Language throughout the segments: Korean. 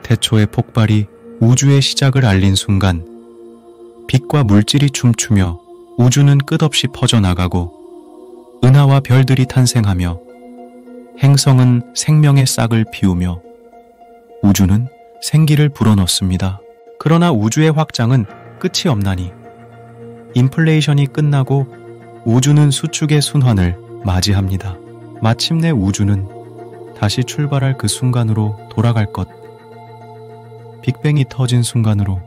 태초의 폭발이 우주의 시작을 알린 순간 빛과 물질이 춤추며 우주는 끝없이 퍼져나가고 은하와 별들이 탄생하며 행성은 생명의 싹을 피우며 우주는 생기를 불어넣습니다. 그러나 우주의 확장은 끝이 없나니 인플레이션이 끝나고 우주는 수축의 순환을 맞이합니다. 마침내 우주는 다시 출발할 그 순간으로 돌아갈 것. 빅뱅이 터진 순간으로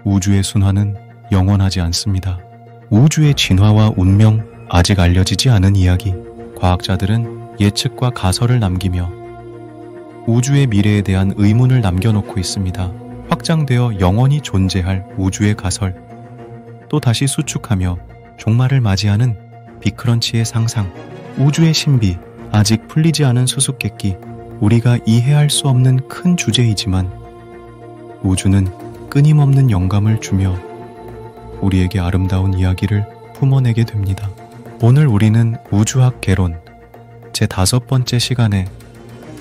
우주의 순환은 영원하지 않습니다. 우주의 진화와 운명, 아직 알려지지 않은 이야기. 과학자들은 예측과 가설을 남기며 우주의 미래에 대한 의문을 남겨놓고 있습니다. 확장되어 영원히 존재할 우주의 가설, 또 다시 수축하며 종말을 맞이하는 빅크런치의 상상, 우주의 신비, 아직 풀리지 않은 수수께끼, 우리가 이해할 수 없는 큰 주제이지만 우주는 끊임없는 영감을 주며 우리에게 아름다운 이야기를 품어내게 됩니다. 오늘 우리는 우주학 개론 제5번째 시간에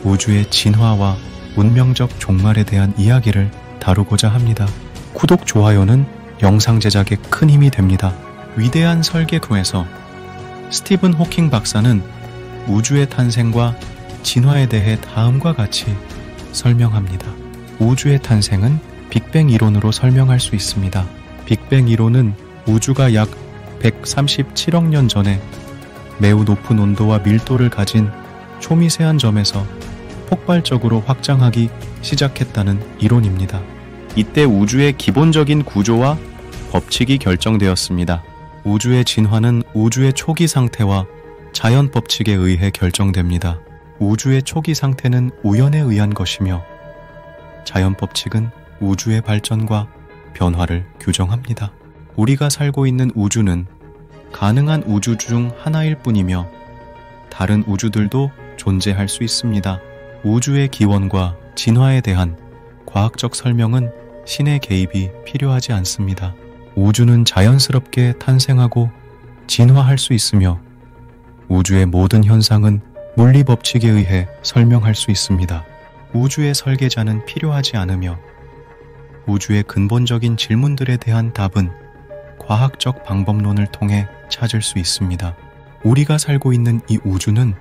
우주의 진화와 운명적 종말에 대한 이야기를 다루고자 합니다. 구독, 좋아요는 영상 제작에 큰 힘이 됩니다. 위대한 설계도에서 스티븐 호킹 박사는 우주의 탄생과 진화에 대해 다음과 같이 설명합니다. 우주의 탄생은 빅뱅 이론으로 설명할 수 있습니다. 빅뱅 이론은 우주가 약 137억 년 전에 매우 높은 온도와 밀도를 가진 초미세한 점에서 폭발적으로 확장하기 시작했다는 이론입니다. 이때 우주의 기본적인 구조와 법칙이 결정되었습니다. 우주의 진화는 우주의 초기 상태와 자연 법칙에 의해 결정됩니다. 우주의 초기 상태는 우연에 의한 것이며 자연 법칙은 우주의 발전과 변화를 규정합니다. 우리가 살고 있는 우주는 가능한 우주 중 하나일 뿐이며 다른 우주들도 존재할 수 있습니다. 우주의 기원과 진화에 대한 과학적 설명은 신의 개입이 필요하지 않습니다. 우주는 자연스럽게 탄생하고 진화할 수 있으며 우주의 모든 현상은 물리 법칙에 의해 설명할 수 있습니다. 우주의 설계자는 필요하지 않으며 우주의 근본적인 질문들에 대한 답은 과학적 방법론을 통해 찾을 수 있습니다. 우리가 살고 있는 이 우주는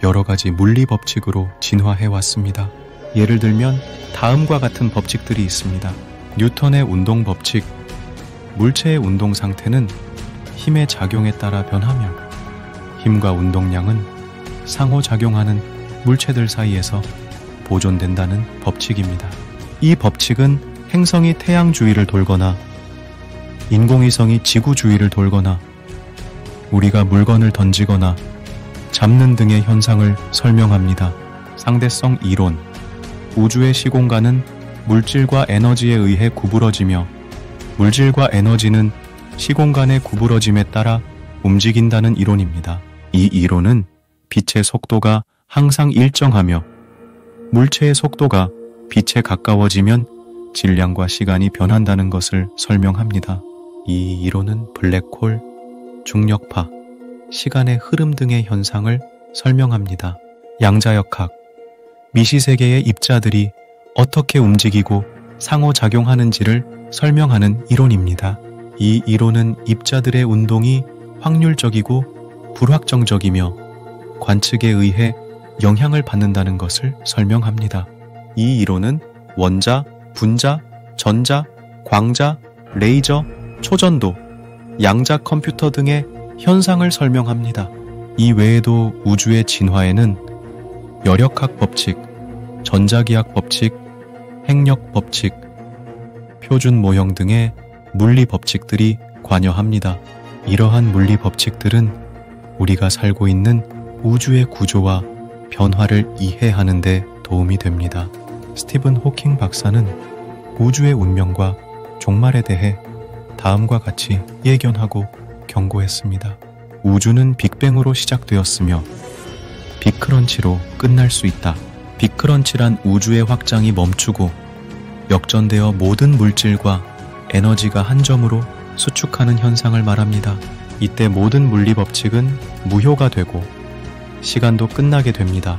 여러 가지 물리 법칙으로 진화해 왔습니다. 예를 들면 다음과 같은 법칙들이 있습니다. 뉴턴의 운동 법칙. 물체의 운동 상태는 힘의 작용에 따라 변하며 힘과 운동량은 상호작용하는 물체들 사이에서 보존된다는 법칙입니다. 이 법칙은 행성이 태양 주위를 돌거나 인공위성이 지구 주위를 돌거나 우리가 물건을 던지거나 잡는 등의 현상을 설명합니다. 상대성 이론. 우주의 시공간은 물질과 에너지에 의해 구부러지며 물질과 에너지는 시공간의 구부러짐에 따라 움직인다는 이론입니다. 이 이론은 빛의 속도가 항상 일정하며 물체의 속도가 빛에 가까워지면 질량과 시간이 변한다는 것을 설명합니다. 이 이론은 블랙홀, 중력파, 시간의 흐름 등의 현상을 설명합니다. 양자역학, 미시세계의 입자들이 어떻게 움직이고 상호작용하는지를 설명하는 이론입니다. 이 이론은 입자들의 운동이 확률적이고 불확정적이며 관측에 의해 영향을 받는다는 것을 설명합니다. 이 이론은 원자, 분자, 전자, 광자, 레이저, 초전도, 양자 컴퓨터 등의 현상을 설명합니다. 이 외에도 우주의 진화에는 열역학 법칙, 전자기학 법칙, 핵력 법칙, 표준 모형 등의 물리 법칙들이 관여합니다. 이러한 물리 법칙들은 우리가 살고 있는 우주의 구조와 변화를 이해하는 데 도움이 됩니다. 스티븐 호킹 박사는 우주의 운명과 종말에 대해 다음과 같이 예견하고 경고했습니다. 우주는 빅뱅으로 시작되었으며 빅크런치로 끝날 수 있다. 빅크런치란 우주의 확장이 멈추고 역전되어 모든 물질과 에너지가 한 점으로 수축하는 현상을 말합니다. 이때 모든 물리 법칙은 무효가 되고 시간도 끝나게 됩니다.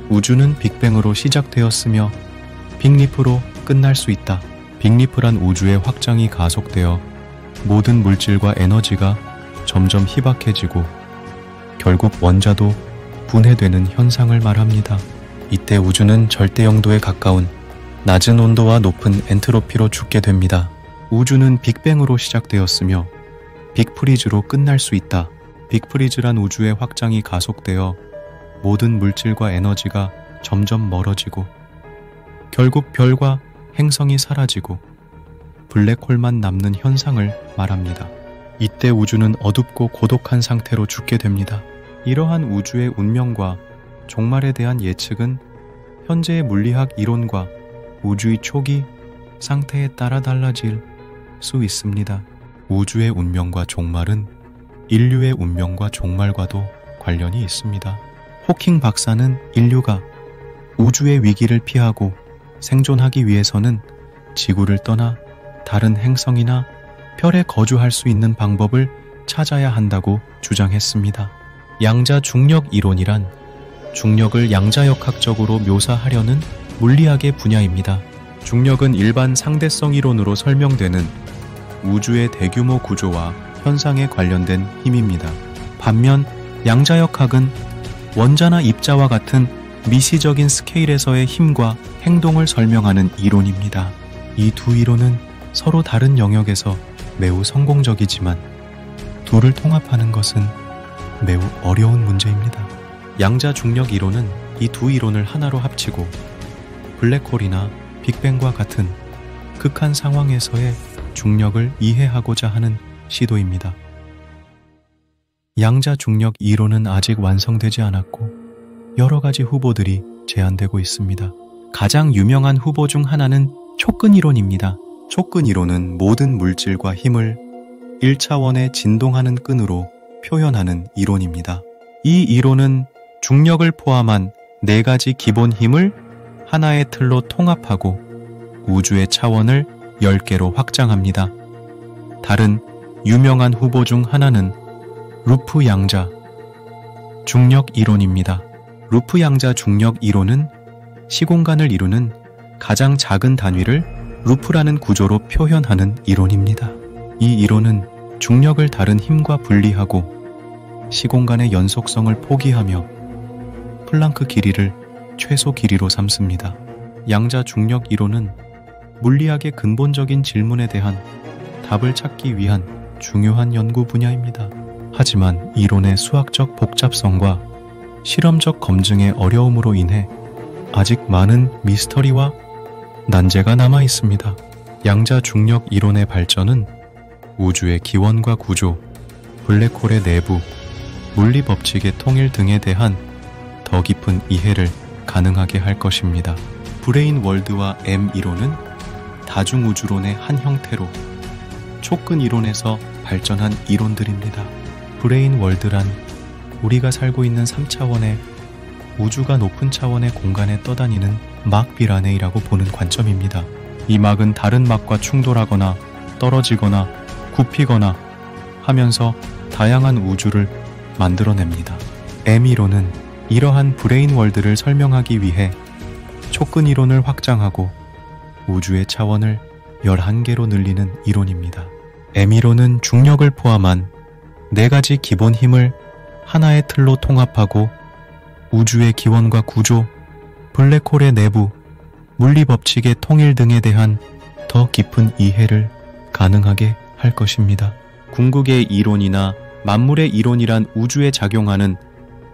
우주는 빅뱅으로 시작되었으며 빅리프로 끝날 수 있다. 빅리프란 우주의 확장이 가속되어 모든 물질과 에너지가 점점 희박해지고 결국 원자도 분해되는 현상을 말합니다. 이때 우주는 절대 영도에 가까운 낮은 온도와 높은 엔트로피로 죽게 됩니다. 우주는 빅뱅으로 시작되었으며 빅프리즈로 끝날 수 있다. 빅프리즈란 우주의 확장이 가속되어 모든 물질과 에너지가 점점 멀어지고 결국 별과 행성이 사라지고 블랙홀만 남는 현상을 말합니다. 이때 우주는 어둡고 고독한 상태로 죽게 됩니다. 이러한 우주의 운명과 종말에 대한 예측은 현재의 물리학 이론과 우주의 초기 상태에 따라 달라질 수 있습니다. 우주의 운명과 종말은 인류의 운명과 종말과도 관련이 있습니다. 호킹 박사는 인류가 우주의 위기를 피하고 생존하기 위해서는 지구를 떠나 다른 행성이나 별에 거주할 수 있는 방법을 찾아야 한다고 주장했습니다. 양자 중력 이론이란 중력을 양자역학적으로 묘사하려는 물리학의 분야입니다. 중력은 일반 상대성 이론으로 설명되는 우주의 대규모 구조와 현상에 관련된 힘입니다. 반면 양자역학은 원자나 입자와 같은 미시적인 스케일에서의 힘과 행동을 설명하는 이론입니다. 이 두 이론은 서로 다른 영역에서 매우 성공적이지만 둘을 통합하는 것은 매우 어려운 문제입니다. 양자 중력 이론은 이 두 이론을 하나로 합치고 블랙홀이나 빅뱅과 같은 극한 상황에서의 중력을 이해하고자 하는 시도입니다. 양자 중력 이론은 아직 완성되지 않았고 여러 가지 후보들이 제안되고 있습니다. 가장 유명한 후보 중 하나는 촉근 이론입니다. 촉근 이론은 모든 물질과 힘을 1차원의 진동하는 끈으로 표현하는 이론입니다. 이 이론은 중력을 포함한 4가지 기본 힘을 하나의 틀로 통합하고 우주의 차원을 10개로 확장합니다. 다른 유명한 후보 중 하나는 루프 양자 중력 이론입니다. 루프 양자 중력 이론은 시공간을 이루는 가장 작은 단위를 루프라는 구조로 표현하는 이론입니다. 이 이론은 중력을 다른 힘과 분리하고 시공간의 연속성을 포기하며 플랑크 길이를 최소 길이로 삼습니다. 양자 중력 이론은 물리학의 근본적인 질문에 대한 답을 찾기 위한 중요한 연구 분야입니다. 하지만 이론의 수학적 복잡성과 실험적 검증의 어려움으로 인해 아직 많은 미스터리와 난제가 남아 있습니다. 양자 중력 이론의 발전은 우주의 기원과 구조, 블랙홀의 내부, 물리 법칙의 통일 등에 대한 더 깊은 이해를 가능하게 할 것입니다. 브레인 월드와 M 이론은 다중우주론의 한 형태로 촉근 이론에서 발전한 이론들입니다. 브레인 월드란 우리가 살고 있는 3차원의 우주가 높은 차원의 공간에 떠다니는 막 비라네이라고 보는 관점입니다. 이 막은 다른 막과 충돌하거나 떨어지거나 굽히거나 하면서 다양한 우주를 만들어냅니다. M 이론은 이러한 브레인 월드를 설명하기 위해 촉근 이론을 확장하고 우주의 차원을 11개로 늘리는 이론입니다. M 이론은 중력을 포함한 4가지 기본 힘을 하나의 틀로 통합하고 우주의 기원과 구조, 블랙홀의 내부, 물리 법칙의 통일 등에 대한 더 깊은 이해를 가능하게 할 것입니다. 궁극의 이론이나 만물의 이론이란 우주에 작용하는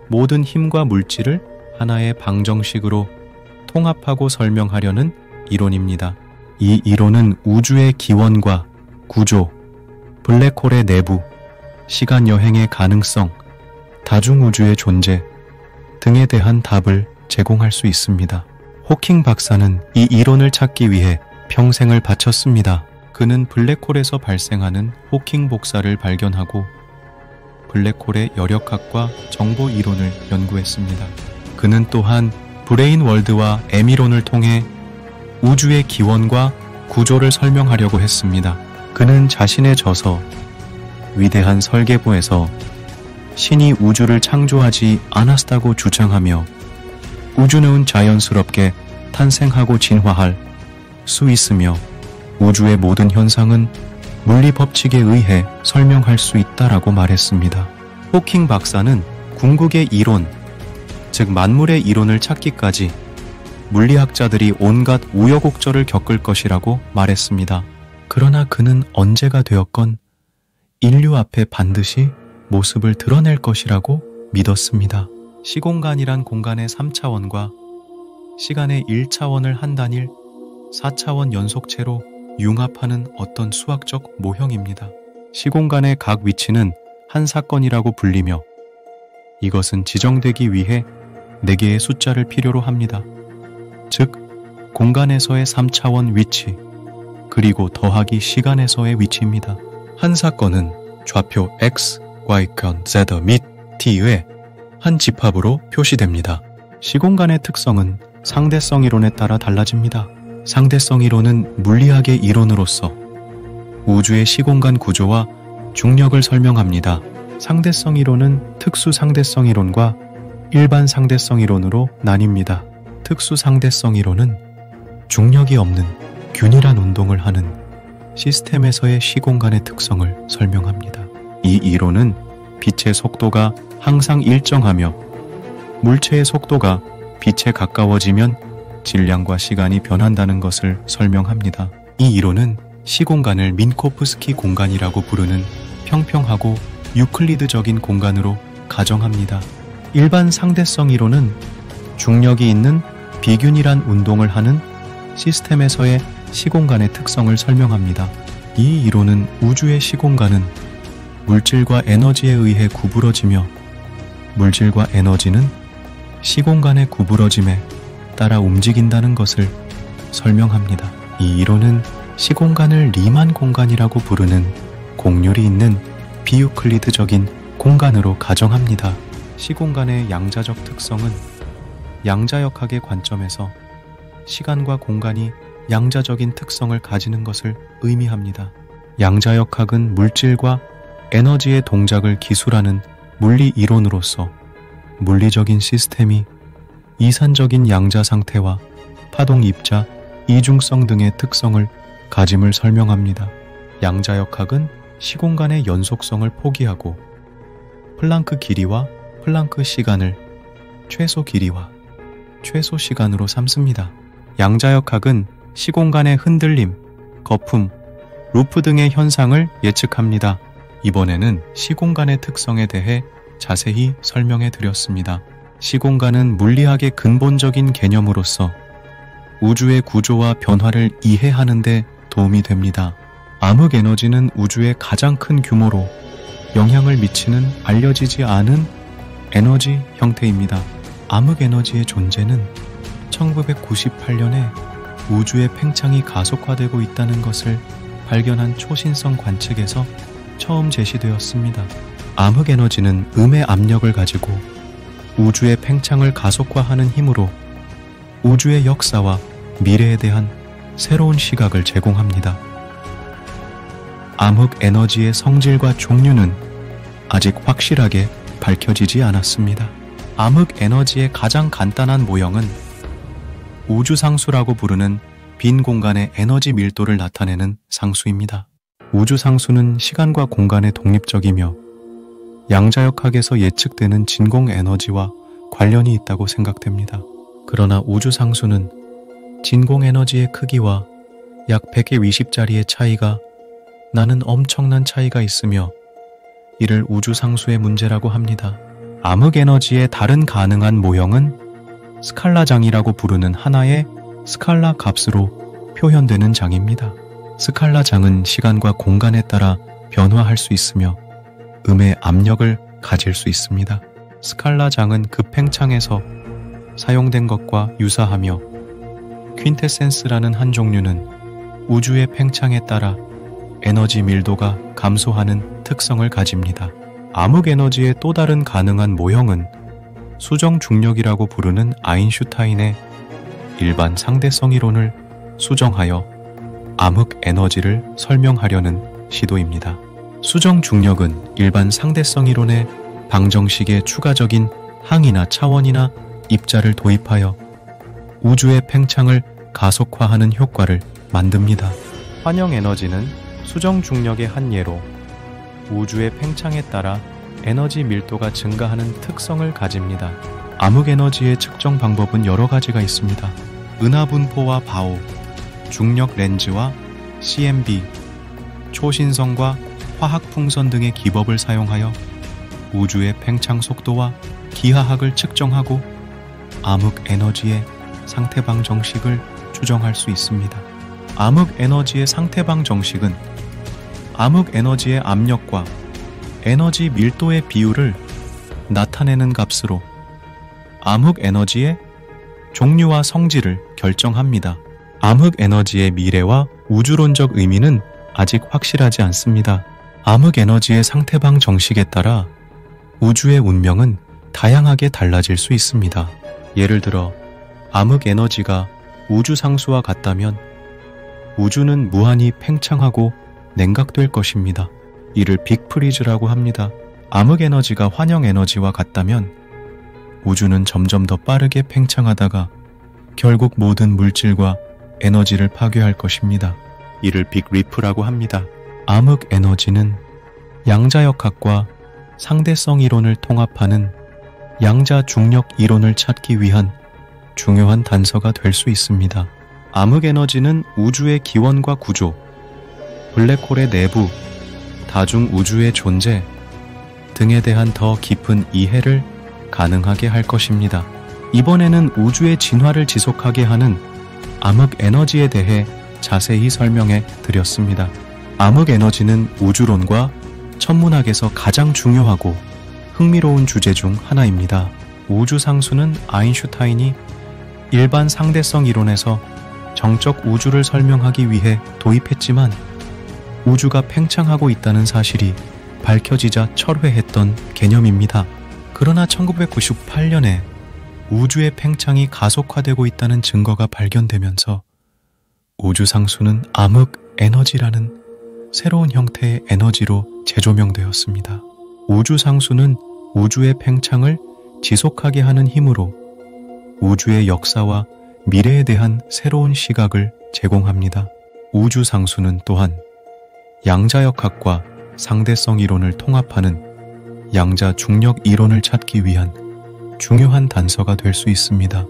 모든 힘과 물질을 하나의 방정식으로 통합하고 설명하려는 이론입니다. 이 이론은 우주의 기원과 구조, 블랙홀의 내부, 시간 여행의 가능성, 다중우주의 존재 등에 대한 답을 제공할 수 있습니다. 호킹 박사는 이 이론을 찾기 위해 평생을 바쳤습니다. 그는 블랙홀에서 발생하는 호킹 복사를 발견하고 블랙홀의 여력학과 정보 이론을 연구했습니다. 그는 또한 브레인 월드와 M 이론을 통해 우주의 기원과 구조를 설명하려고 했습니다. 그는 자신의 저서 위대한 설계보에서 신이 우주를 창조하지 않았다고 주장하며 우주는 자연스럽게 탄생하고 진화할 수 있으며 우주의 모든 현상은 물리 법칙에 의해 설명할 수 있다라고 말했습니다. 호킹 박사는 궁극의 이론, 즉 만물의 이론을 찾기까지 물리학자들이 온갖 우여곡절을 겪을 것이라고 말했습니다. 그러나 그는 언제가 되었건 인류 앞에 반드시 모습을 드러낼 것이라고 믿었습니다. 시공간이란 공간의 3차원과 시간의 1차원을 한 단일 4차원 연속체로 융합하는 어떤 수학적 모형입니다. 시공간의 각 위치는 한 사건이라고 불리며 이것은 지정되기 위해 4개의 숫자를 필요로 합니다. 즉, 공간에서의 3차원 위치, 그리고 더하기 시간에서의 위치입니다. 한 사건은 좌표 X, Y권, Z 및 T의 한 집합으로 표시됩니다. 시공간의 특성은 상대성 이론에 따라 달라집니다. 상대성 이론은 물리학의 이론으로서 우주의 시공간 구조와 중력을 설명합니다. 상대성 이론은 특수 상대성 이론과 일반 상대성 이론으로 나뉩니다. 특수 상대성 이론은 중력이 없는 균일한 운동을 하는 시스템에서의 시공간의 특성을 설명합니다. 이 이론은 빛의 속도가 항상 일정하며 물체의 속도가 빛에 가까워지면 질량과 시간이 변한다는 것을 설명합니다. 이 이론은 시공간을 민코프스키 공간이라고 부르는 평평하고 유클리드적인 공간으로 가정합니다. 일반 상대성 이론은 중력이 있는 비균일한 운동을 하는 시스템에서의 시공간의 특성을 설명합니다. 이 이론은 우주의 시공간은 물질과 에너지에 의해 구부러지며 물질과 에너지는 시공간의 구부러짐에 따라 움직인다는 것을 설명합니다. 이 이론은 시공간을 리만 공간이라고 부르는 곡률이 있는 비유클리드적인 공간으로 가정합니다. 시공간의 양자적 특성은 양자역학의 관점에서 시간과 공간이 양자적인 특성을 가지는 것을 의미합니다. 양자역학은 물질과 에너지의 동작을 기술하는 물리 이론으로서 물리적인 시스템이 이산적인 양자 상태와 파동 입자, 이중성 등의 특성을 가짐을 설명합니다. 양자역학은 시공간의 연속성을 포기하고 플랑크 길이와 플랑크 시간을 최소 길이와 최소 시간으로 삼습니다. 양자역학은 시공간의 흔들림, 거품, 루프 등의 현상을 예측합니다. 이번에는 시공간의 특성에 대해 자세히 설명해 드렸습니다. 시공간은 물리학의 근본적인 개념으로서 우주의 구조와 변화를 이해하는 데 도움이 됩니다. 암흑 에너지는 우주의 가장 큰 규모로 영향을 미치는 알려지지 않은 에너지 형태입니다. 암흑 에너지의 존재는 1998년에 우주의 팽창이 가속화되고 있다는 것을 발견한 초신성 관측에서 처음 제시되었습니다. 암흑 에너지는 음의 압력을 가지고 우주의 팽창을 가속화하는 힘으로 우주의 역사와 미래에 대한 새로운 시각을 제공합니다. 암흑 에너지의 성질과 종류는 아직 확실하게 밝혀지지 않았습니다. 암흑 에너지의 가장 간단한 모형은 우주상수라고 부르는 빈 공간의 에너지 밀도를 나타내는 상수입니다. 우주상수는 시간과 공간의 독립적이며 양자역학에서 예측되는 진공 에너지와 관련이 있다고 생각됩니다. 그러나 우주상수는 진공 에너지의 크기와 약 100의 20짜리의 차이가 나는 엄청난 차이가 있으며 이를 우주상수의 문제라고 합니다. 암흑 에너지의 다른 가능한 모형은 스칼라장이라고 부르는 하나의 스칼라 값으로 표현되는 장입니다. 스칼라장은 시간과 공간에 따라 변화할 수 있으며 음의 압력을 가질 수 있습니다. 스칼라장은 급팽창에서 사용된 것과 유사하며 퀸테센스라는 한 종류는 우주의 팽창에 따라 에너지 밀도가 감소하는 특성을 가집니다. 암흑 에너지의 또 다른 가능한 모형은 수정 중력이라고 부르는 아인슈타인의 일반 상대성 이론을 수정하여 암흑 에너지를 설명하려는 시도입니다. 수정 중력은 일반 상대성 이론의 방정식에 추가적인 항이나 차원이나 입자를 도입하여 우주의 팽창을 가속화하는 효과를 만듭니다. 환영 에너지는 수정 중력의 한 예로 우주의 팽창에 따라 에너지 밀도가 증가하는 특성을 가집니다. 암흑 에너지의 측정 방법은 여러 가지가 있습니다. 은하 분포와 바오, 중력 렌즈와 CMB, 초신성과 화학 풍선 등의 기법을 사용하여 우주의 팽창 속도와 기하학을 측정하고 암흑 에너지의 상태방 정식을 추정할 수 있습니다. 암흑 에너지의 상태방 정식은 암흑 에너지의 압력과 에너지 밀도의 비율을 나타내는 값으로 암흑 에너지의 종류와 성질을 결정합니다. 암흑 에너지의 미래와 우주론적 의미는 아직 확실하지 않습니다. 암흑 에너지의 상태방 정식에 따라 우주의 운명은 다양하게 달라질 수 있습니다. 예를 들어 암흑 에너지가 우주 상수와 같다면 우주는 무한히 팽창하고 냉각될 것입니다. 이를 빅프리즈라고 합니다. 암흑 에너지가 환영 에너지와 같다면 우주는 점점 더 빠르게 팽창하다가 결국 모든 물질과 에너지를 파괴할 것입니다. 이를 빅리프라고 합니다. 암흑 에너지는 양자역학과 상대성 이론을 통합하는 양자 중력 이론을 찾기 위한 중요한 단서가 될 수 있습니다. 암흑 에너지는 우주의 기원과 구조, 블랙홀의 내부, 다중 우주의 존재 등에 대한 더 깊은 이해를 가능하게 할 것입니다. 이번에는 우주의 진화를 지속하게 하는 암흑 에너지에 대해 자세히 설명해 드렸습니다. 암흑 에너지는 우주론과 천문학에서 가장 중요하고 흥미로운 주제 중 하나입니다. 우주 상수는 아인슈타인이 일반 상대성 이론에서 정적 우주를 설명하기 위해 도입했지만 우주가 팽창하고 있다는 사실이 밝혀지자 철회했던 개념입니다. 그러나 1998년에 우주의 팽창이 가속화되고 있다는 증거가 발견되면서 우주상수는 암흑 에너지라는 새로운 형태의 에너지로 재조명되었습니다. 우주상수는 우주의 팽창을 지속하게 하는 힘으로 우주의 역사와 미래에 대한 새로운 시각을 제공합니다. 우주상수는 또한 양자역학과 상대성 이론을 통합하는 양자 중력 이론을 찾기 위한 중요한 단서가 될 수 있습니다.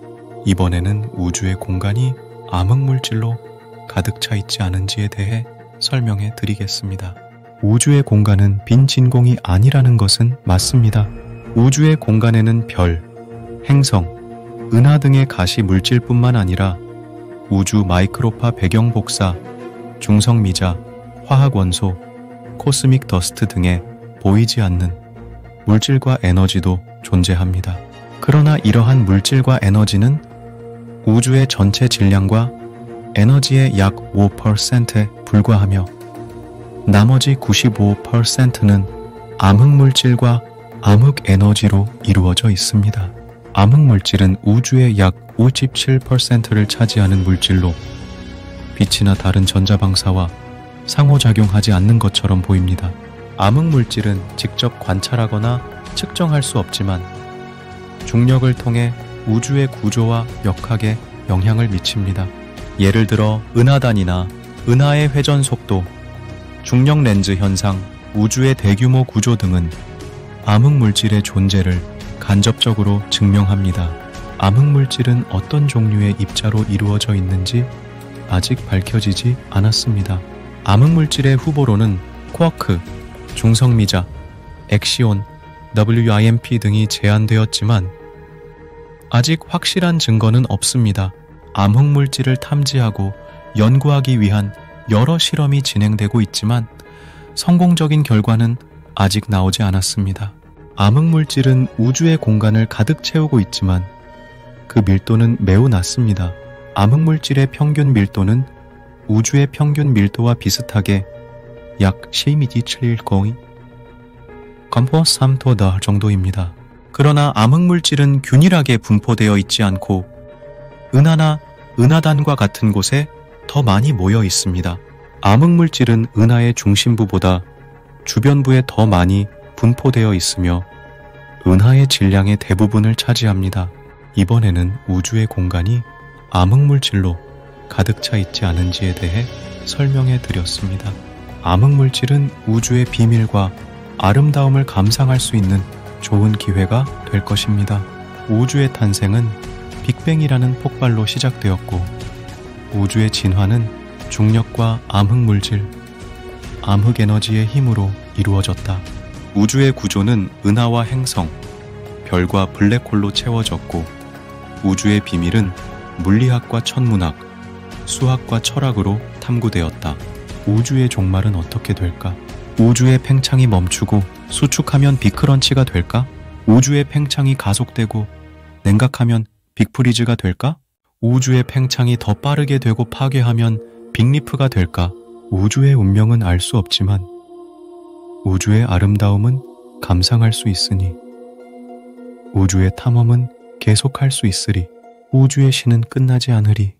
이번에는 우주의 공간이 암흑물질로 가득 차 있지 않은지에 대해 설명해 드리겠습니다. 우주의 공간은 빈 진공이 아니라는 것은 맞습니다. 우주의 공간에는 별, 행성, 은하 등의 가시 물질뿐만 아니라 우주 마이크로파 배경 복사, 중성미자, 화학원소, 코스믹 더스트 등의 보이지 않는 물질과 에너지도 존재합니다. 그러나 이러한 물질과 에너지는 우주의 전체 질량과 에너지의 약 5%에 불과하며 나머지 95%는 암흑물질과 암흑에너지로 이루어져 있습니다. 암흑물질은 우주의 약 57%를 차지하는 물질로 빛이나 다른 전자방사와 상호작용하지 않는 것처럼 보입니다. 암흑물질은 직접 관찰하거나 측정할 수 없지만 중력을 통해 우주의 구조와 역학에 영향을 미칩니다. 예를 들어 은하단이나 은하의 회전 속도, 중력 렌즈 현상, 우주의 대규모 구조 등은 암흑물질의 존재를 간접적으로 증명합니다. 암흑물질은 어떤 종류의 입자로 이루어져 있는지 아직 밝혀지지 않았습니다. 암흑물질의 후보로는 쿼크, 중성미자, 엑시온, WIMP 등이 제안되었지만 아직 확실한 증거는 없습니다. 암흑물질을 탐지하고 연구하기 위한 여러 실험이 진행되고 있지만 성공적인 결과는 아직 나오지 않았습니다. 암흑물질은 우주의 공간을 가득 채우고 있지만 그 밀도는 매우 낮습니다. 암흑물질의 평균 밀도는 우주의 평균 밀도와 비슷하게 약 10mg 컴포스 3토더 정도입니다. 그러나 암흑물질은 균일하게 분포되어 있지 않고 은하나 은하단과 같은 곳에 더 많이 모여 있습니다. 암흑물질은 은하의 중심부보다 주변부에 더 많이 분포되어 있으며 은하의 질량의 대부분을 차지합니다. 이번에는 우주의 공간이 암흑물질로 가득 차 있지 않은지에 대해 설명해 드렸습니다. 암흑물질은 우주의 비밀과 아름다움을 감상할 수 있는 좋은 기회가 될 것입니다. 우주의 탄생은 빅뱅이라는 폭발로 시작되었고, 우주의 진화는 중력과 암흑물질, 암흑에너지의 힘으로 이루어졌다. 우주의 구조는 은하와 행성, 별과 블랙홀로 채워졌고, 우주의 비밀은 물리학과 천문학, 수학과 철학으로 탐구되었다. 우주의 종말은 어떻게 될까? 우주의 팽창이 멈추고 수축하면 빅크런치가 될까? 우주의 팽창이 가속되고 냉각하면 빅프리즈가 될까? 우주의 팽창이 더 빠르게 되고 파괴하면 빅리프가 될까? 우주의 운명은 알 수 없지만 우주의 아름다움은 감상할 수 있으니, 우주의 탐험은 계속할 수 있으리. 우주의 신은 끝나지 않으리.